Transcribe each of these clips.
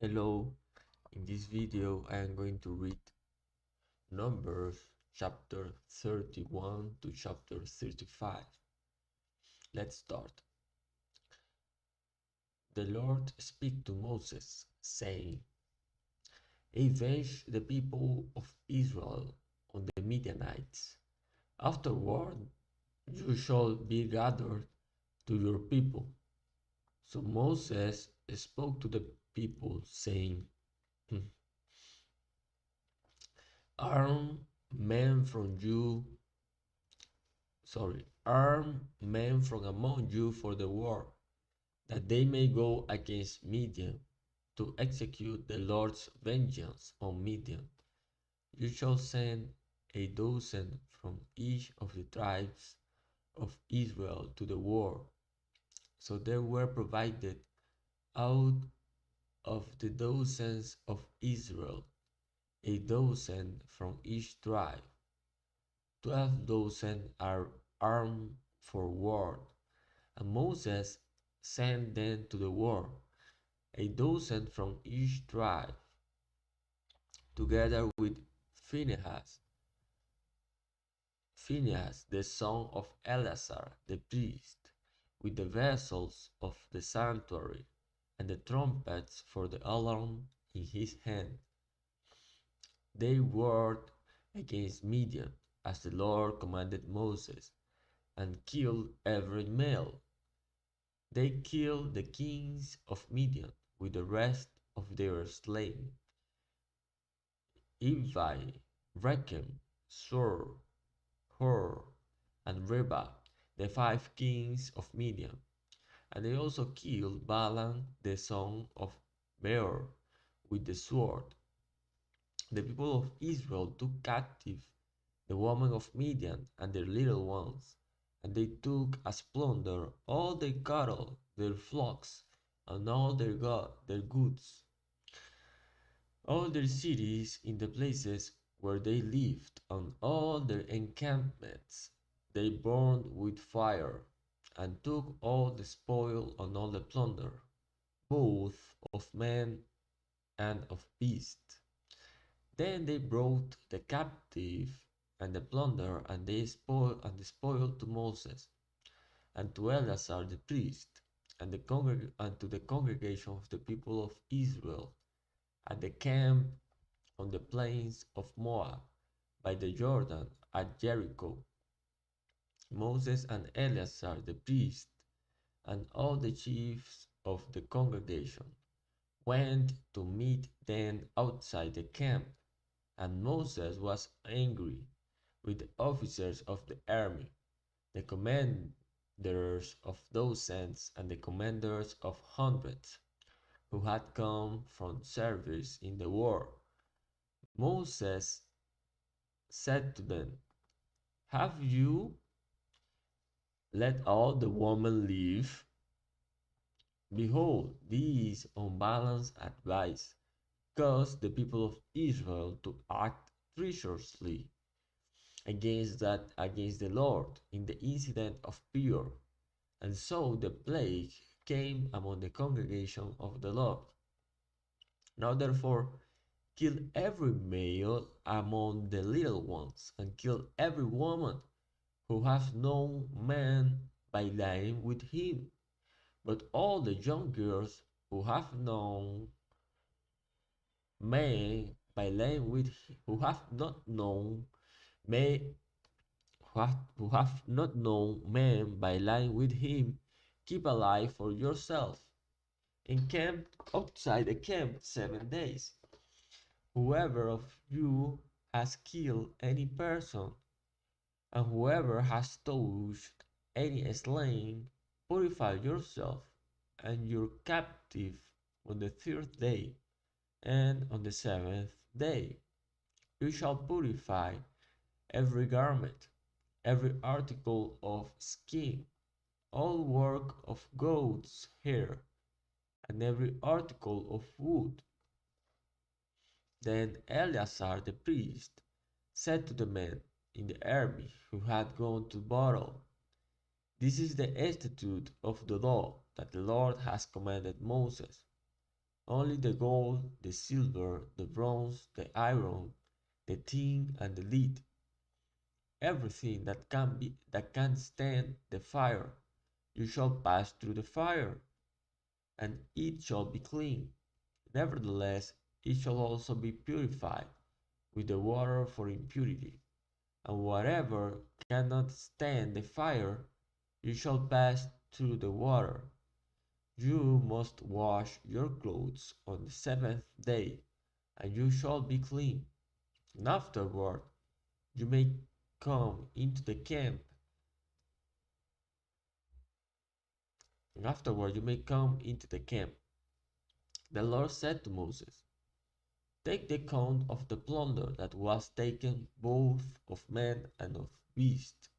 Hello, in this video I am going to read Numbers chapter 31 to chapter 35. Let's start. The Lord spake to Moses, saying, Avenge the people of Israel on the Midianites. Afterward you shall be gathered to your people. So Moses spoke to the people, saying, Arm men from you arm men from among you for the war, that they may go against Midian, to execute the Lord's vengeance on Midian. You shall send 1,000 from each of the tribes of Israel to the war. So there were provided out of the thousands of Israel 1,000 from each tribe. 12,000 are armed for war. And Moses sent them to the war, 1,000 from each tribe, together with Phinehas, Phinehas the son of Eleazar the priest, with the vessels of the sanctuary and the trumpets for the alarm in his hand. They warred against Midian, as the Lord commanded Moses, and killed every male. They killed the kings of Midian with the rest of their slain: Evi, Rechem, Sur, Hur, and Reba, the 5 kings of Midian. And they also killed Balaam the son of Beor with the sword. The people of Israel took captive the women of Midian and their little ones, and they took as plunder all their cattle, their flocks, and all their goods, all their cities in the places where they lived, and all their encampments they burned with fire, and took all the spoil and all the plunder, both of men and of beast. Then they brought the captive and the plunder and the spoil to Moses and to Eleazar the priest and to the congregation of the people of Israel at the camp on the plains of Moab by the Jordan at Jericho. Moses and Eleazar the priest and all the chiefs of the congregation went to meet them outside the camp, and Moses was angry with the officers of the army, the commanders of thousands and the commanders of hundreds, who had come from service in the war. Moses said to them, Have you let all the women live? Behold, this unbalanced advice caused the people of Israel to act treacherously against the Lord in the incident of Peor. And so the plague came among the congregation of the Lord. Now therefore kill every male among the little ones, and kill every woman who has known man by lying with him. But all the young girls who have known men by lying with who have not known may who have not known men by lying with him, keep alive for yourself. Encamp outside the camp 7 days. Whoever of you has killed any person, and whoever has touched any slain, purify yourself and your captive on the 3rd day, and on the 7th day. You shall purify every garment, every article of skin, all work of goat's hair, and every article of wood. Then Eleazar the priest said to the men in the army who had gone to battle, This is the statute of the law that the Lord has commanded Moses. Only the gold, the silver, the bronze, the iron, the tin, and the lead, everything that can stand the fire, you shall pass through the fire, and it shall be clean. Nevertheless, it shall also be purified with the water for impurity. And whatever cannot stand the fire, you shall pass through the water. You must wash your clothes on the seventh day, and you shall be clean. And afterward you may come into the camp. And afterward you may come into the camp. The Lord said to Moses, take the account of the plunder that was taken both of men and of beast.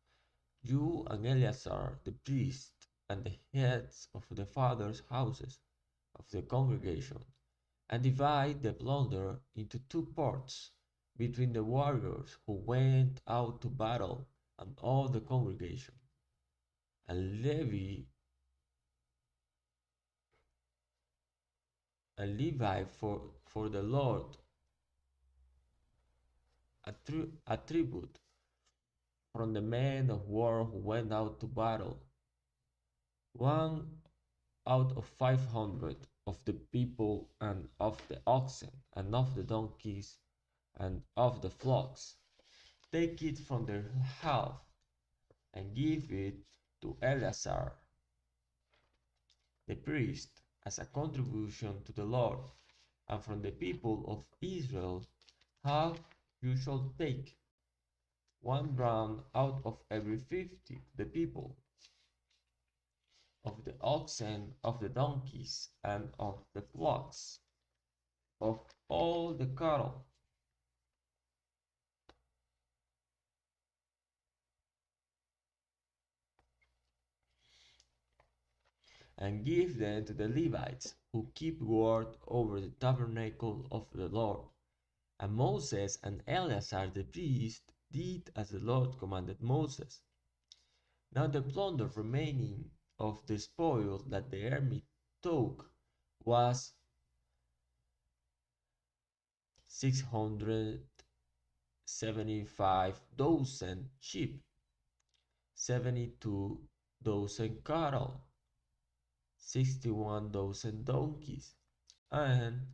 You and Eleazar the priest and the heads of the fathers' houses of the congregation, and divide the plunder into two parts between the warriors who went out to battle and all the congregation. And Levi for the Lord a tribute from the men of war who went out to battle, one out of 500 of the people, and of the oxen, and of the donkeys, and of the flocks. Take it from their half, and give it to Eleazar the priest as a contribution to the Lord. And from the people of Israel half you shall take, one brand out of every 50 the people, of the oxen, of the donkeys, and of the flocks, of all the cattle. And give them to the Levites, who keep guard over the tabernacle of the Lord. And Moses and Eleazar the priest did as the Lord commanded Moses. Now the plunder remaining of the spoil that the army took was 675,000 sheep, 72,000 cattle, 61,000 donkeys, and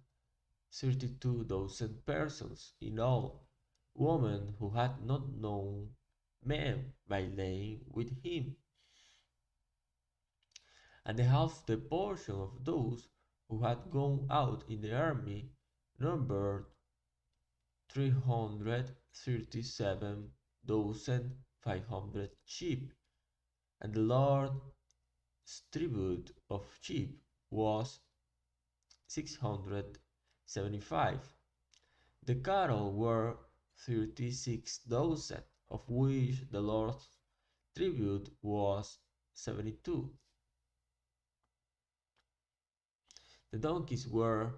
32,000 persons in all, women who had not known men by laying with him. And half the portion of those who had gone out in the army numbered 337,500 sheep, and the Lord's tribute of sheep was 675. The cattle were 36,000, of which the Lord's tribute was 72. The donkeys were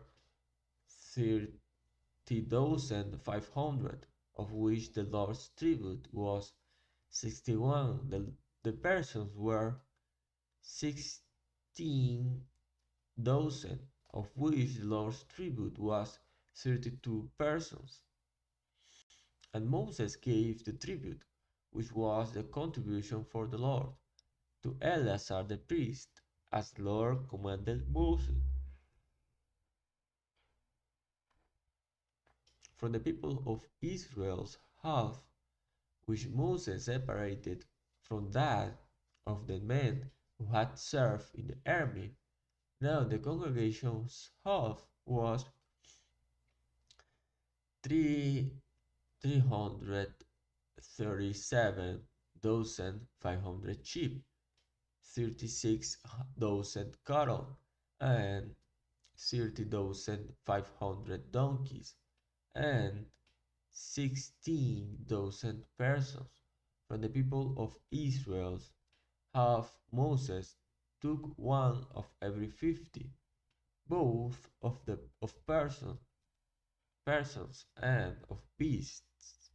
30,500, of which the Lord's tribute was 61. The persons were 16,000, of which the Lord's tribute was 32 persons. And Moses gave the tribute, which was the contribution for the Lord, to Eleazar the priest, as the Lord commanded Moses. From the people of Israel's half, which Moses separated from that of the men who had served in the army, now the congregation's half was 337,500 sheep, 36,000 cattle, and 30,500 donkeys, and 16,000 persons. From the people of Israel's half Moses took one of every 50, both of persons and of beasts,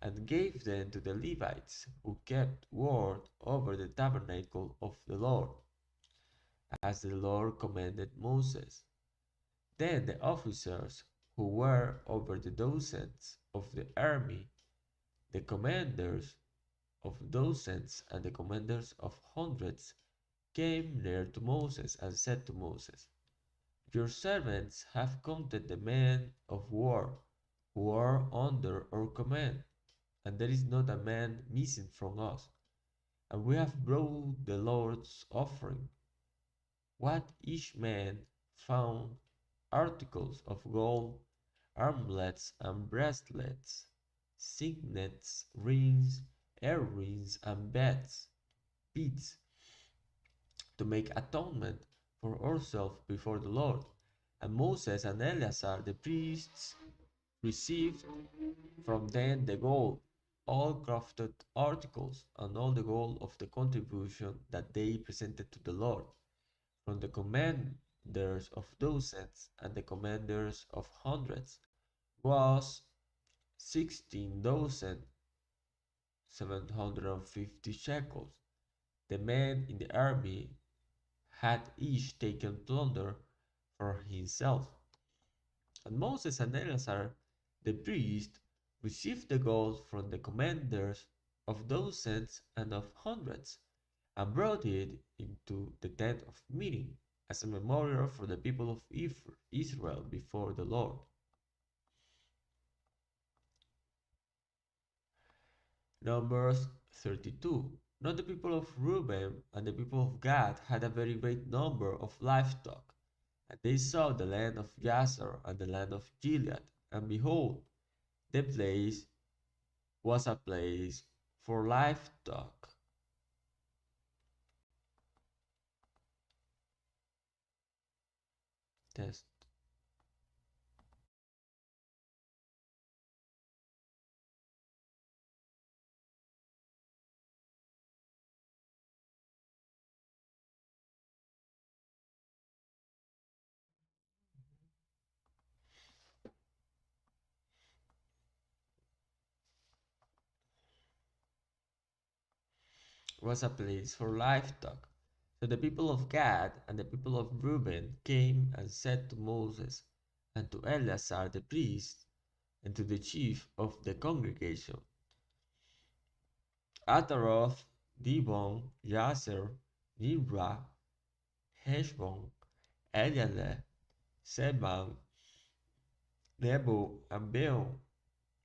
and gave them to the Levites, who kept ward over the tabernacle of the Lord, as the Lord commanded Moses. Then the officers who were over the dozens of the army, the commanders of dozens and the commanders of hundreds, came near to Moses and said to Moses, your servants have counted the men of war who are under our command, and there is not a man missing from us. And we have brought the Lord's offering. What each man found articles of gold, armlets and bracelets, signets, rings, earrings, and beads, to make atonement for ourselves before the Lord. And Moses and Eleazar the priests received from them the gold, all crafted articles, and all the gold of the contribution that they presented to the Lord, from the commanders of dozens and the commanders of hundreds, was 16,750 shekels. The men in the army had each taken plunder for himself. And Moses and Eleazar the priest received the gold from the commanders of dozens and of hundreds, and brought it into the tent of meeting as a memorial for the people of Israel before the Lord. Numbers 32. Now the people of Reuben and the people of Gad had a very great number of livestock, and they saw the land of Jazer and the land of Gilead, and behold, the place was a place for livestock. Test. Was a place for livestock. So the people of Gad and the people of Reuben came and said to Moses and to Eleazar the priest and to the chief of the congregation, Ataroth, Dibon, Jazer, Nimrah, Heshbon, Elieleh, Sebam, Nebo, and Beon,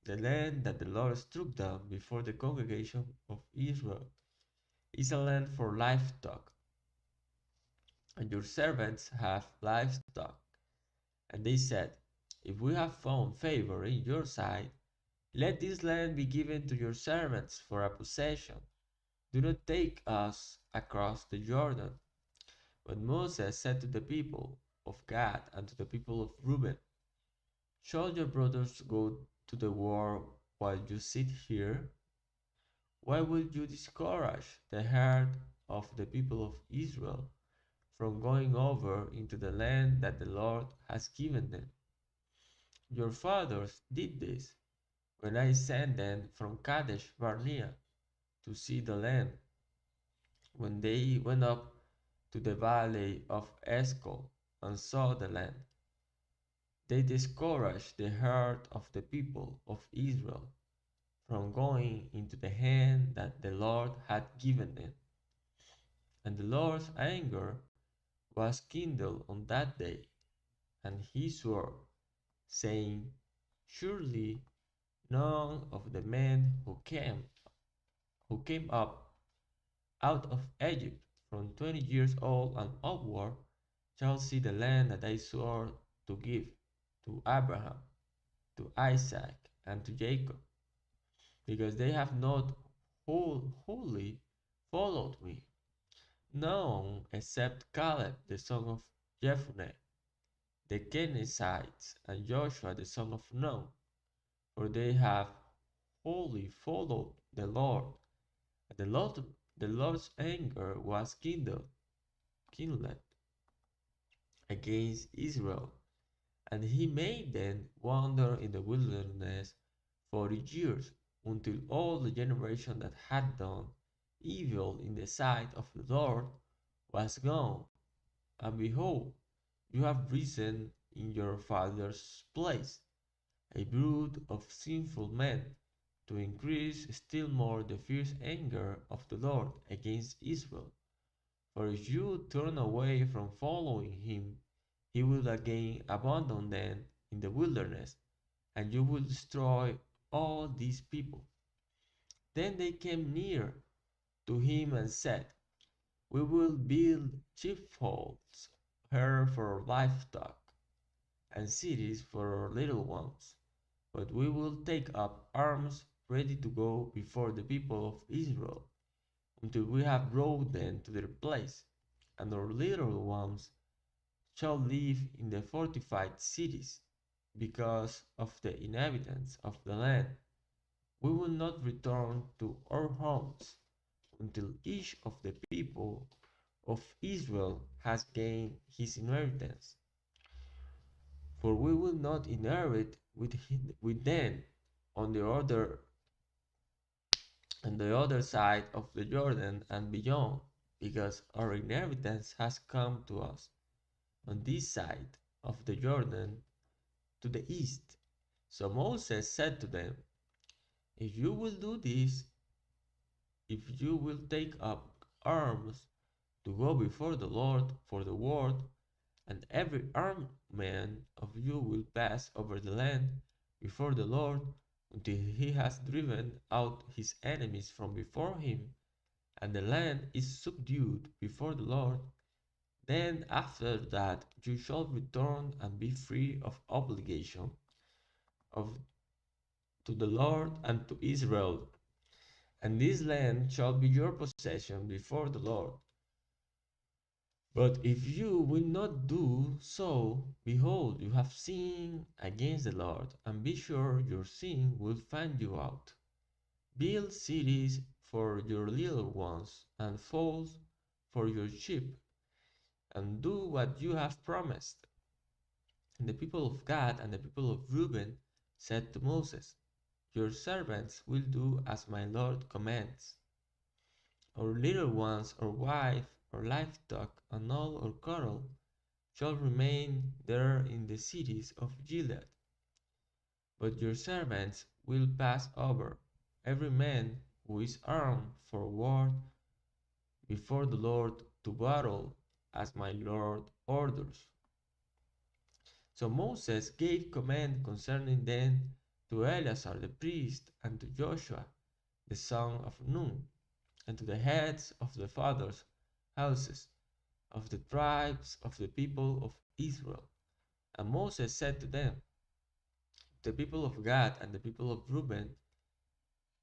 the land that the Lord struck down before the congregation of Israel, is a land for livestock, and your servants have livestock. And they said, if we have found favor in your sight, let this land be given to your servants for a possession. Do not take us across the Jordan. But Moses said to the people of Gad and to the people of Reuben, shall your brothers go to the war while you sit here? Why will you discourage the heart of the people of Israel from going over into the land that the Lord has given them? Your fathers did this when I sent them from Kadesh Barnea to see the land, when they went up to the valley of Eshcol and saw the land. They discouraged the heart of the people of Israel from going into the hand that the Lord had given them. And the Lord's anger was kindled on that day, and he swore, saying, surely none of the men who came up out of Egypt from 20 years old and upward shall see the land that I swore to give to Abraham, to Isaac, and to Jacob, because they have not wholly followed me. None except Caleb the son of Jephunneh, the Kenizzites, and Joshua the son of Nun, for they have wholly followed the Lord. And the Lord's anger was kindled against Israel, and he made them wander in the wilderness 40 years, until all the generation that had done evil in the sight of the Lord was gone. And behold, you have risen in your father's place, a brood of sinful men, to increase still more the fierce anger of the Lord against Israel. For if you turn away from following him, he will again abandon them in the wilderness, and you will destroy all these people. Then they came near to him and said, we will build sheepfolds here for livestock, and cities for our little ones. But we will take up arms ready to go before the people of Israel until we have brought them to their place, and our little ones shall live in the fortified cities because of the inhabitants of the land. We will not return to our homes until each of the people of Israel has gained his inheritance. For we will not inherit with them on the other side of the Jordan and beyond, because our inheritance has come to us on this side of the Jordan to the east. So Moses said to them, if you will do this, if you will take up arms to go before the Lord for the word, and every armed man of you will pass over the land before the Lord until he has driven out his enemies from before him, and the land is subdued before the Lord, then after that you shall return and be free of obligation of to the Lord and to Israel, and this land shall be your possession before the Lord. But if you will not do so, behold, you have sinned against the Lord, and be sure your sin will find you out. Build cities for your little ones, and folds for your sheep, and do what you have promised. And the people of Gad and the people of Reuben said to Moses, your servants will do as my Lord commands. Our little ones, our wife, our livestock, and all our cattle shall remain there in the cities of Gilead. But your servants will pass over, every man who is armed for war before the Lord to battle, as my Lord orders. So Moses gave command concerning them to Eleazar the priest, and to Joshua the son of Nun, and to the heads of the fathers' houses of the tribes of the people of Israel. And Moses said to them, the people of Gad and the people of Reuben,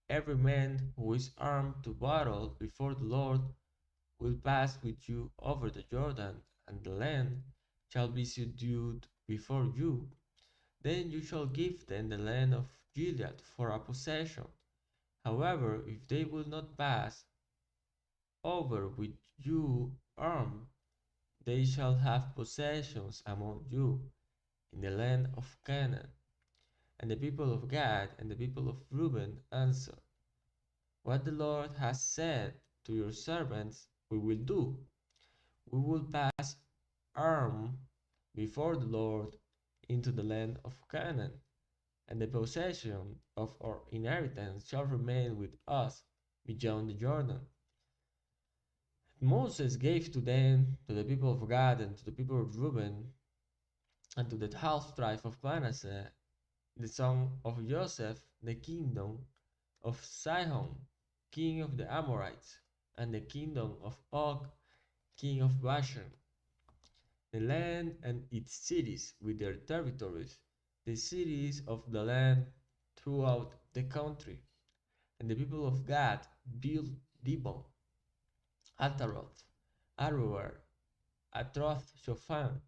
every man who is armed to battle before the Lord will pass with you over the Jordan, and the land shall be subdued before you. Then you shall give them the land of Gilead for a possession. However, if they will not pass over with you armed, they shall have possessions among you in the land of Canaan. And the people of Gad and the people of Reuben answered, what the Lord has said to your servants we will do. We will pass armed before the Lord into the land of Canaan, and the possession of our inheritance shall remain with us beyond the Jordan. Moses gave to them, to the people of Gad and to the people of Reuben, and to the half tribe of Manasseh, the son of Joseph, the kingdom of Sihon, king of the Amorites, and the kingdom of Og, king of Bashan, the land and its cities with their territories, the cities of the land throughout the country. And the people of Gad built Dibon, Ataroth, Aroer, Atroth Shofan,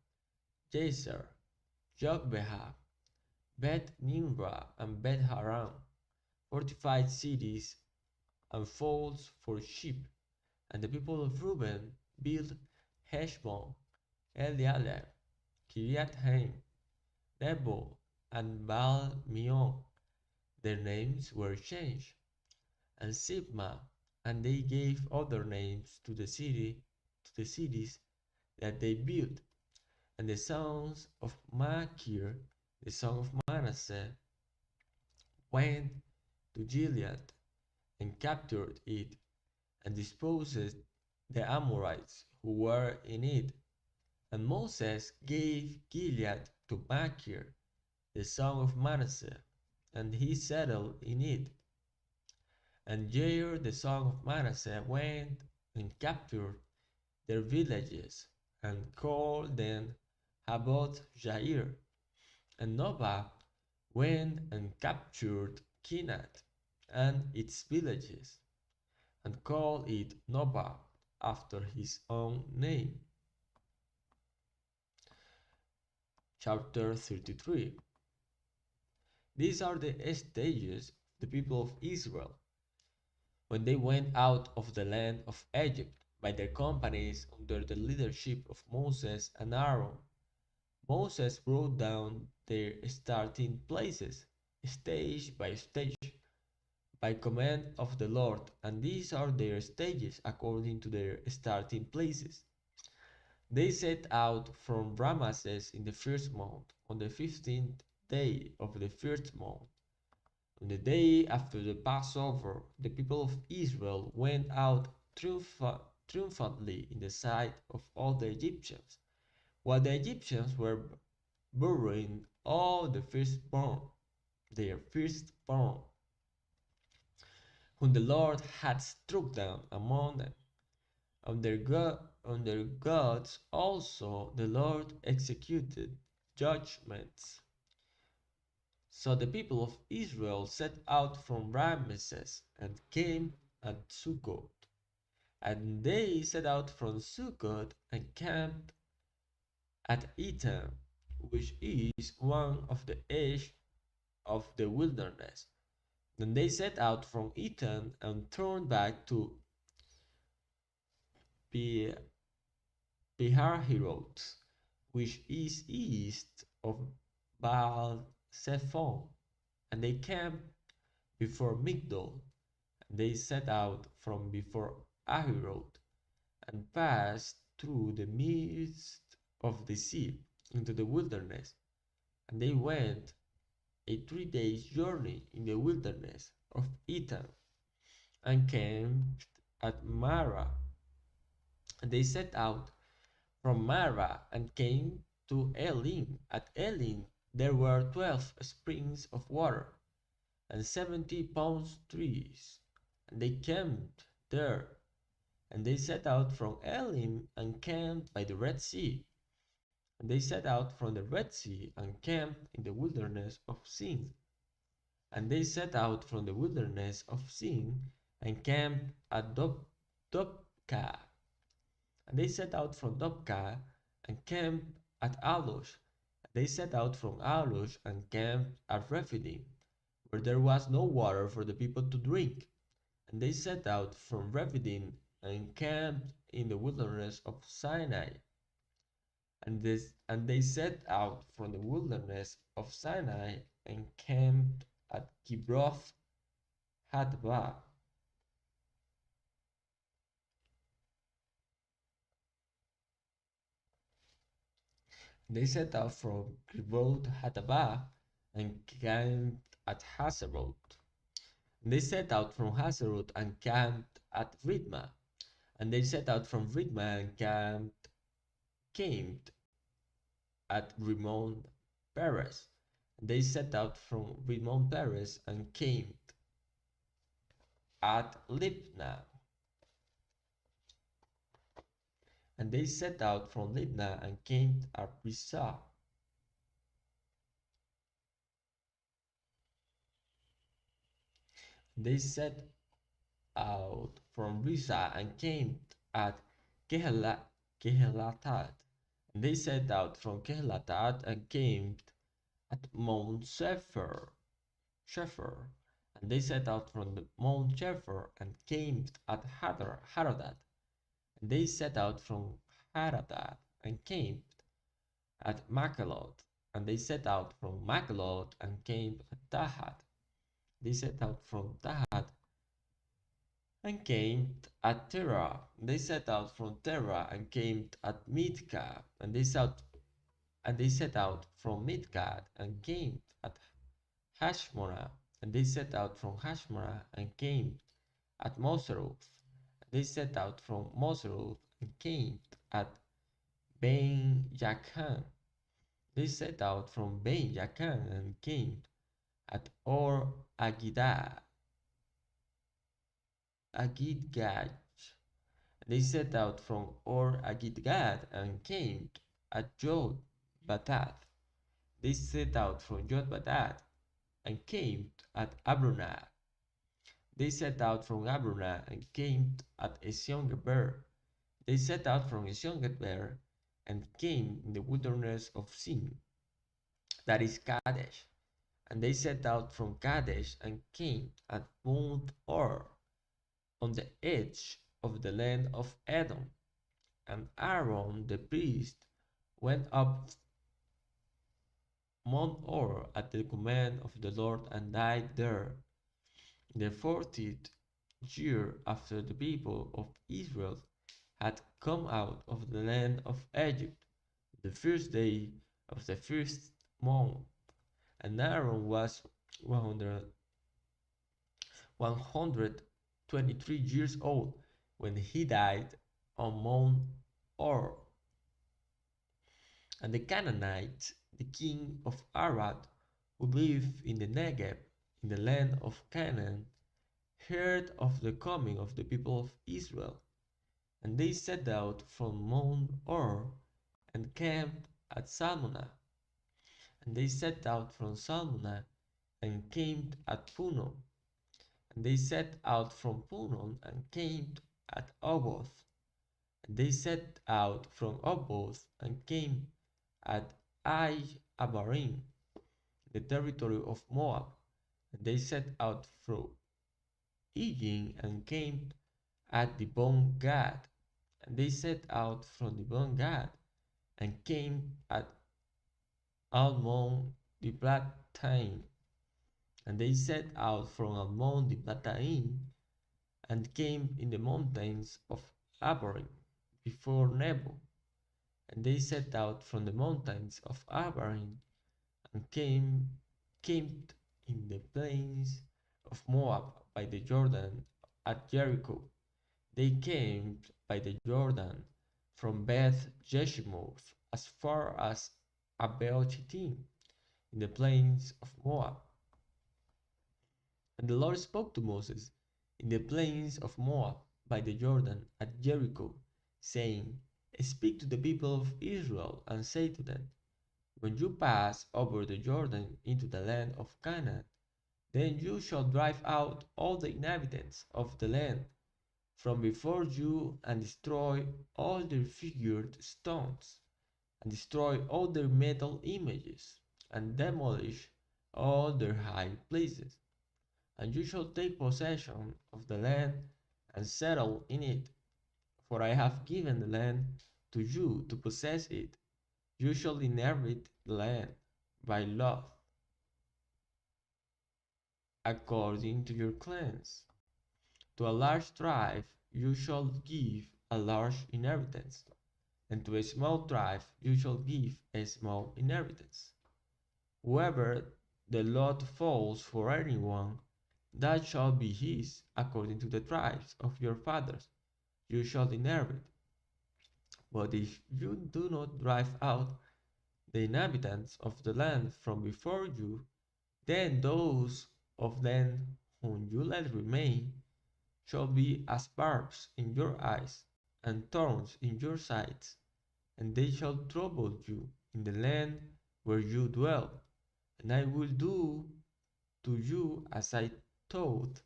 Jazer, Jogbeha, Bet Nimra, and Bet Haran, fortified cities and folds for sheep. And the people of Reuben built Heshbon, Elealeh, Kiriathaim, Nebo, and Baal Meon. Their names were changed, and Sibmah, and they gave other names to the cities that they built. And the sons of Machir, the son of Manasseh, went to Gilead and captured it and dispossessed the Amorites who were in it. And Moses gave Gilead to Machir, the son of Manasseh, and he settled in it. And Jair, the son of Manasseh, went and captured their villages and called them Haboth Jair. And Nobah went and captured Kenath and its villages and called it Nobah after his own name. Chapter 33. These are the stages of the people of Israel when they went out of the land of Egypt by their companies under the leadership of Moses and Aaron. Moses wrote down their starting places, stage by stage, by command of the Lord, and these are their stages according to their starting places. They set out from Ramesses in the first month, on the 15th day of the first month. On the day after the Passover, the people of Israel went out triumphantly in the sight of all the Egyptians, while the Egyptians were burying all the firstborn, their firstborn, whom the Lord had struck down among them. On their gods also the Lord executed judgments. So the people of Israel set out from Ramesses and came at Sukkot. And they set out from Sukkot and camped at Etam, which is one of the edge of the wilderness. Then they set out from Etam and turned back to Pihahiroth, which is east of Baal Zephon. And they camped before Migdol. And they set out from before Ahiroth and passed through the midst of the sea into the wilderness. And they went a 3 days journey in the wilderness of Etam and camped at Marah. And they set out from Marah and came to Elim. At Elim there were 12 springs of water and 70 palm trees. And they camped there. And they set out from Elim and camped by the Red Sea. And they set out from the Red Sea and camped in the wilderness of Sin. And they set out from the wilderness of Sin and camped at Dopka. And they set out from Dopka and camped at Alush. They set out from Alush and camped at Rephidim, where there was no water for the people to drink. And they set out from Rephidim and camped in the wilderness of Sinai. And they set out from the wilderness of Sinai and camped at Kibroth Hattaavah. They set out from Kibroth Hattaavah and camped at Hazeroth. They set out from Hazeroth and camped at Ridma. And they set out from Ridma and camped at Rimon Perez. They set out from Rimon Perez and camped at Libnah. And they set out from Libnah and camped at Rissah. They set out from Rissah and camped at Kehelatad. And they set out from Kehelatad and camped at Mount Shephar. And they set out from the Mount Shephar and camped at Haradad. And they set out from Haradad and camped at Makhelot. And they set out from Makhelot and camped at Tahat. They set out from Tahat and camped at Terah. They set out from Terah and camped at Mitka. And they And they set out from Midgad and camped at Hashmona. And they set out from Hashmona and camped at Moseroth. And they set out from Moseroth and camped at Ben Jacan. They set out from Ben Jacan and camped at Or Agidgad. They set out from Or Agidgad and camped at Jotbathah. They set out from Jotbathah and camped at Abronah. They set out from Abronah and camped at Esion-geber. They set out from Esion-geber and came in the wilderness of Sin, that is Kadesh. And they set out from Kadesh and came at Mount Or, on the edge of the land of Edom. And Aaron the priest went up Mount Or at the command of the Lord and died there. In the 40th year after the people of Israel had come out of the land of Egypt, the first day of the first month, and Aaron was 123 years old when he died on Mount Or. And the Canaanites, the king of Arad, who lived in the Negev, in the land of Canaan, heard of the coming of the people of Israel. And they set out from Mount Or and camped at Salmonah. And they set out from Salmonah and camped at Punon. And they set out from Punon and camped at Oboth. And they set out from Oboth and came at Abarim, the territory of Moab. And they set out from Ejin and camped at Dibon Gad. And they set out from Dibon Gad and camped at Almon Diblathaim. And they set out from Almon Diblathaim and camped in the mountains of Abarim before Nebo. And they set out from the mountains of Abarim and camped in the plains of Moab by the Jordan at Jericho. They camped by the Jordan from Beth Jeshimoth as far as Abel Chittim in the plains of Moab. And the Lord spoke to Moses in the plains of Moab by the Jordan at Jericho, saying, Speak to the people of Israel and say to them, When you pass over the Jordan into the land of Canaan, then you shall drive out all the inhabitants of the land from before you and destroy all their figured stones, and destroy all their metal images, and demolish all their high places. And you shall take possession of the land and settle in it, for I have given the land to you to possess it. You shall inherit the land by lot, according to your clans. To a large tribe you shall give a large inheritance, and to a small tribe you shall give a small inheritance. Whoever the lot falls for anyone, that shall be his, according to the tribes of your fathers, you shall inherit. But if you do not drive out the inhabitants of the land from before you, then those of them whom you let remain shall be as barbs in your eyes and thorns in your sides, and they shall trouble you in the land where you dwell, and I will do to you as I thought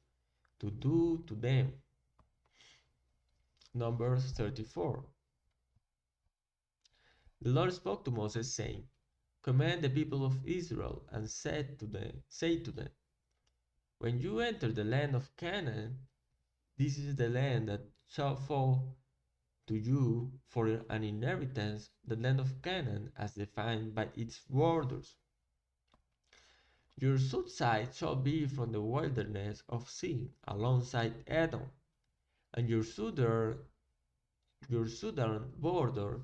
to do to them. Numbers 34. The Lord spoke to Moses, saying, Command the people of Israel and say to them, When you enter the land of Canaan, this is the land that shall fall to you for an inheritance, the land of Canaan as defined by its borders. Your south side shall be from the wilderness of Sin alongside Edom, and your southern border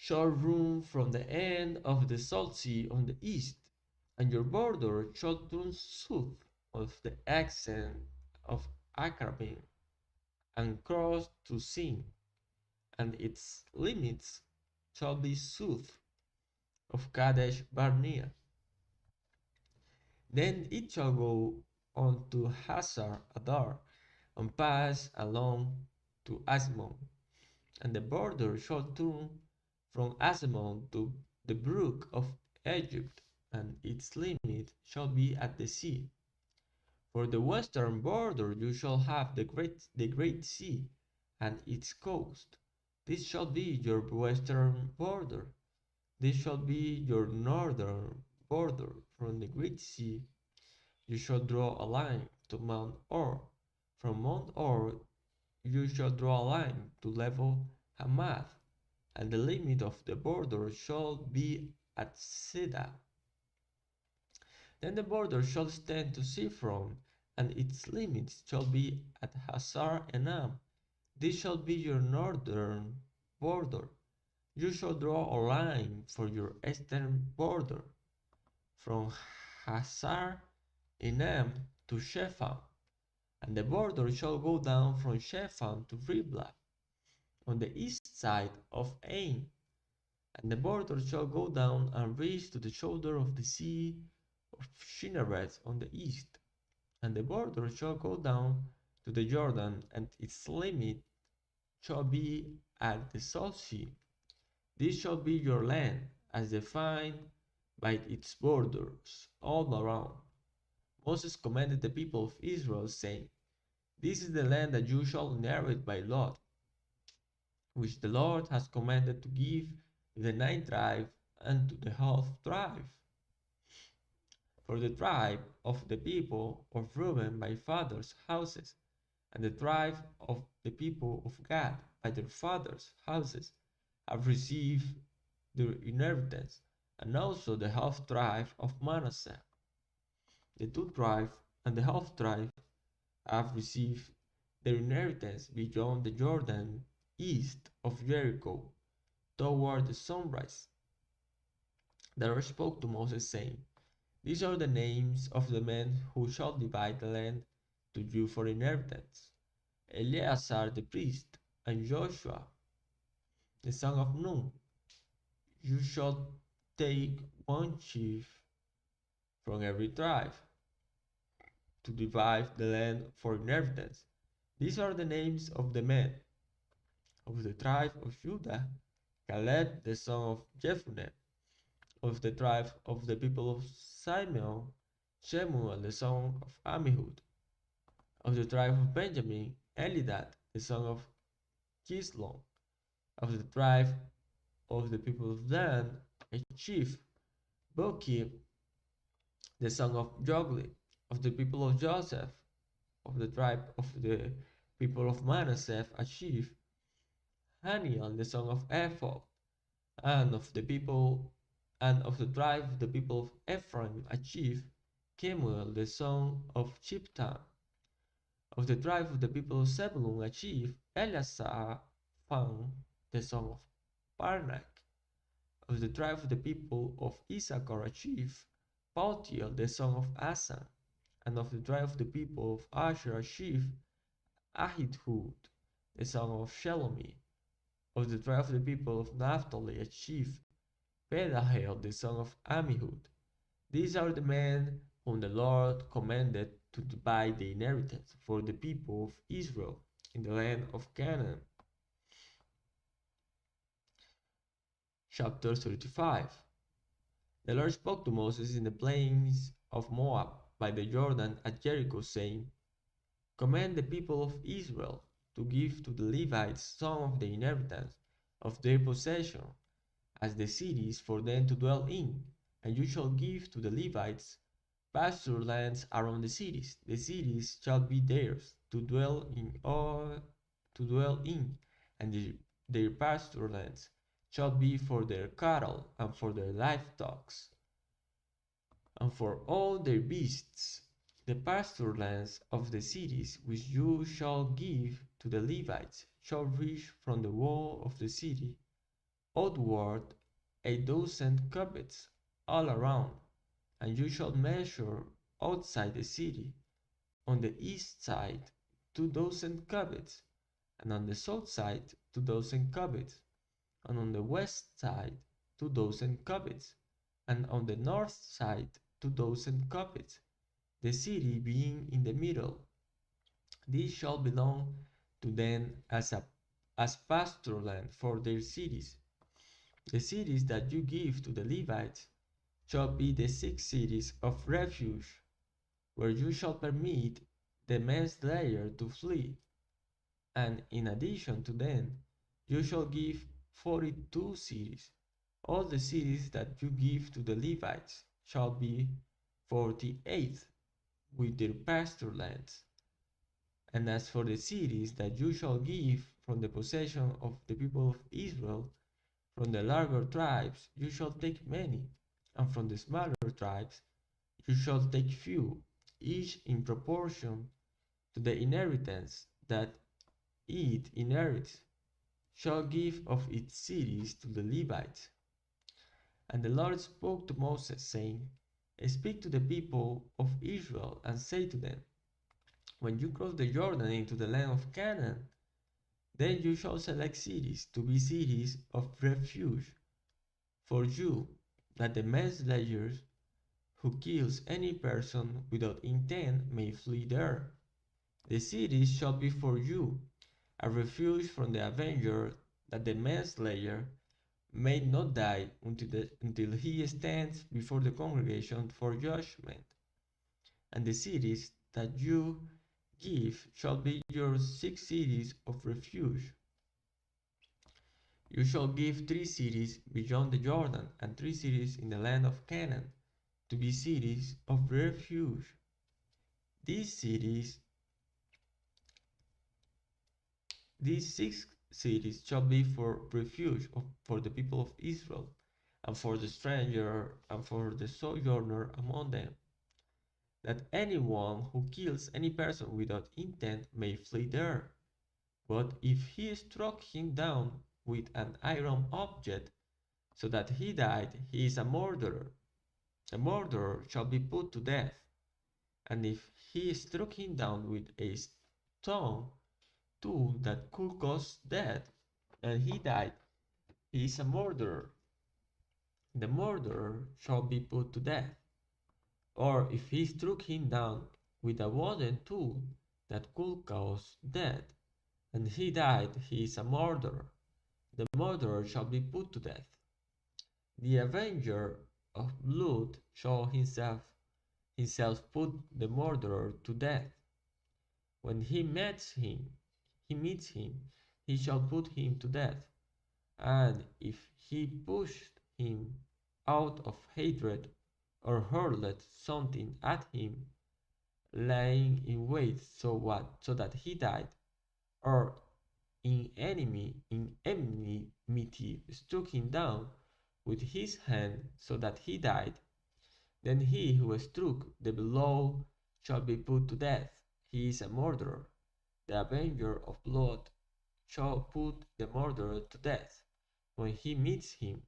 shall run from the end of the Salt Sea on the east, and your border shall turn south of the ascent of Akrabim, and cross to Sin, and its limits shall be south of Kadesh Barnea. Then it shall go on to Hazar Adar, and pass along to Asmon, and the border shall turn from Asmon to the brook of Egypt, and its limit shall be at the sea. For the western border you shall have the great sea and its coast. This shall be your western border. This shall be your northern border. From the great sea you shall draw a line to Mount Or. From Mount Or you shall draw a line to level Hamath, and the limit of the border shall be at Sidda. Then the border shall stand to Siphron, and its limits shall be at Hazar Enam. This shall be your northern border. You shall draw a line for your eastern border, from Hazar Enam to Shepham, and the border shall go down from Shepham to Riblah, on the east side of Ain, and the border shall go down and reach to the shoulder of the sea of Shinnereth on the east, and the border shall go down to the Jordan, and its limit shall be at the Salt Sea. This shall be your land, as defined by its borders all around. Moses commanded the people of Israel, saying, This is the land that you shall inherit by lot, which the Lord has commanded to give to the 9th tribe and to the 12th tribe. For the tribe of the people of Reuben by fathers' houses, and the tribe of the people of Gad by their fathers' houses, have received their inheritance, and also the half tribe of Manasseh. The 2 tribes and the half tribe have received their inheritance beyond the Jordan, east of Jericho, toward the sunrise. The Lord spoke to Moses, saying, These are the names of the men who shall divide the land to you for inheritance: Eleazar the priest, and Joshua the son of Nun. You shall take one chief from every tribe to divide the land for inheritance. These are the names of the men of the tribe of Judah: Caleb the son of Jephunneh; of the tribe of the people of Simeon, Shemuel the son of Ammihud; of the tribe of Benjamin, Elidad the son of Chislon; of the tribe of the people of Dan, a chief, Boki the son of Jogli; of the people of Joseph; of the tribe of the people of Manasseh, a chief, Haniel the son of Ephod; and of the tribe of the people of Ephraim, a chief, Kemuel the son of Chiptan; of the tribe of the people of Zebulun, a chief, Eleazar the son of Parnak; of the tribe of the people of Issachar, a chief, Paltiel the son of Asan; and of the tribe of the people of Asher, a chief, Ahithud the son of Shelomi; of the tribe of the people of Naphtali, a chief, Pedahel the son of Ammihud. These are the men whom the Lord commanded to divide the inheritance for the people of Israel in the land of Canaan. Chapter 35. The Lord spoke to Moses in the plains of Moab by the Jordan at Jericho, saying, Command the people of Israel to give to the Levites some of the inheritance of their possession, as the cities for them to dwell in, and you shall give to the Levites pasture lands around the cities. The cities shall be theirs to dwell in, and their pasture lands shall be for their cattle and for their livestock and for all their beasts. The pasture lands of the cities which you shall give to the Levites shall reach from the wall of the city outward 8,000 cubits all around, and you shall measure outside the city on the east side 2,000 cubits, and on the south side 2,000 cubits, and on the west side 2,000 cubits, and on the north side 2,000 cubits, the city being in the middle. These shall belong to them as pasture land for their cities. The cities that you give to the Levites shall be the 6 cities of refuge, where you shall permit the manslayer to flee, and in addition to them, you shall give 42 cities. All the cities that you give to the Levites shall be 48 with their pasture lands. And as for the cities that you shall give from the possession of the people of Israel, from the larger tribes you shall take many, and from the smaller tribes you shall take few, each in proportion to the inheritance that it inherits, shall give of its cities to the Levites. And the Lord spoke to Moses, saying, Speak to the people of Israel, and say to them, When you cross the Jordan into the land of Canaan, then you shall select cities to be cities of refuge for you, that the manslayer who kills any person without intent may flee there. The cities shall be for you a refuge from the avenger, that the manslayer may not die until he stands before the congregation for judgment. And the cities that you give shall be your 6 cities of refuge. You shall give 3 cities beyond the Jordan, and 3 cities in the land of Canaan, to be cities of refuge. These cities, these 6 cities shall be for refuge for the people of Israel, and for the stranger, and for the sojourner among them, that anyone who kills any person without intent may flee there. But if he struck him down with an iron object, so that he died, he is a murderer. The murderer shall be put to death. And if he struck him down with a stone tool that could cause death, and he died, he is a murderer. The murderer shall be put to death. Or if he struck him down with a wooden tool that could cause death, and he died, he is a murderer. The murderer shall be put to death. The avenger of blood shall himself put the murderer to death. When he meets him, he shall put him to death. And if he pushed him out of hatred, or hurled something at him, lying in wait so that he died, or in enmity struck him down with his hand so that he died, then he who struck the blow shall be put to death. He is a murderer. The avenger of blood shall put the murderer to death when he meets him.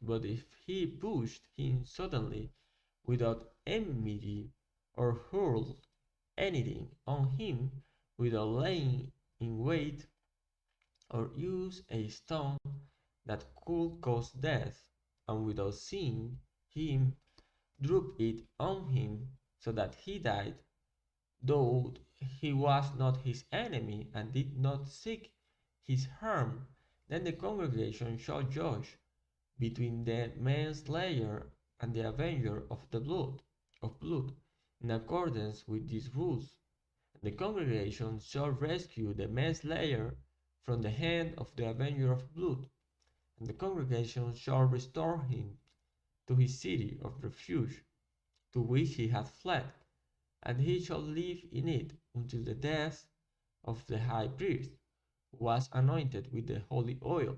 But if he pushed him suddenly without enmity, or hurled anything on him without laying in wait, or used a stone that could cause death, and without seeing him dropped it on him so that he died, though he was not his enemy and did not seek his harm, then the congregation shall judge between the manslayer and the avenger of blood, in accordance with these rules. The congregation shall rescue the manslayer from the hand of the avenger of blood, and the congregation shall restore him to his city of refuge, to which he hath fled, and he shall live in it until the death of the high priest, who was anointed with the holy oil.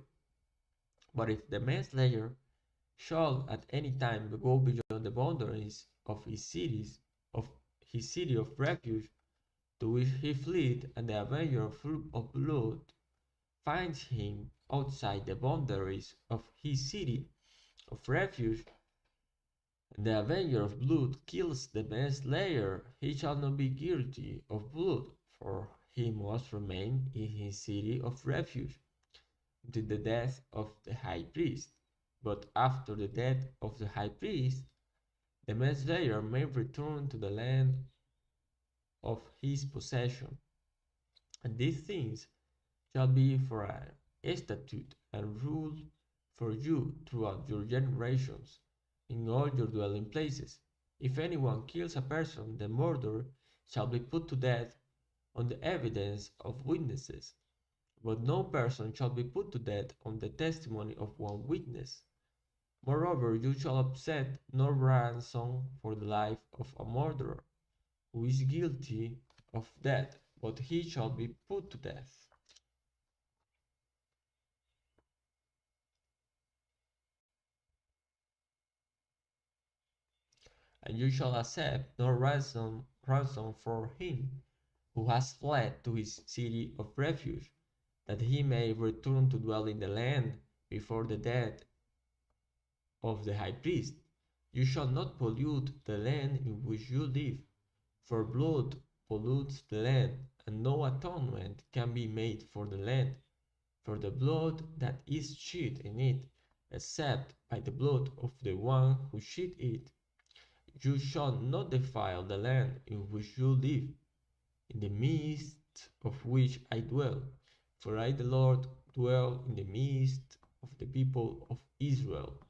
But if the manslayer shall at any time go beyond the boundaries of his city of refuge, to which he fled, and the avenger of blood finds him outside the boundaries of his city of refuge, and the avenger of blood kills the manslayer, he shall not be guilty of blood, for he must remain in his city of refuge until the death of the high priest. But after the death of the high priest, the manslayer may return to the land of his possession. And these things shall be for a statute and rule for you throughout your generations, in all your dwelling places. If anyone kills a person, the murder shall be put to death on the evidence of witnesses. But no person shall be put to death on the testimony of one witness. Moreover, you shall accept no ransom for the life of a murderer, who is guilty of death, but he shall be put to death. And you shall accept no ransom for him who has fled to his city of refuge, that he may return to dwell in the land before the death of the high priest. You shall not pollute the land in which you live, for blood pollutes the land, and no atonement can be made for the land, for the blood that is shed in it, except by the blood of the one who shed it. You shall not defile the land in which you live, in the midst of which I dwell, for I the Lord dwell in the midst of the people of Israel.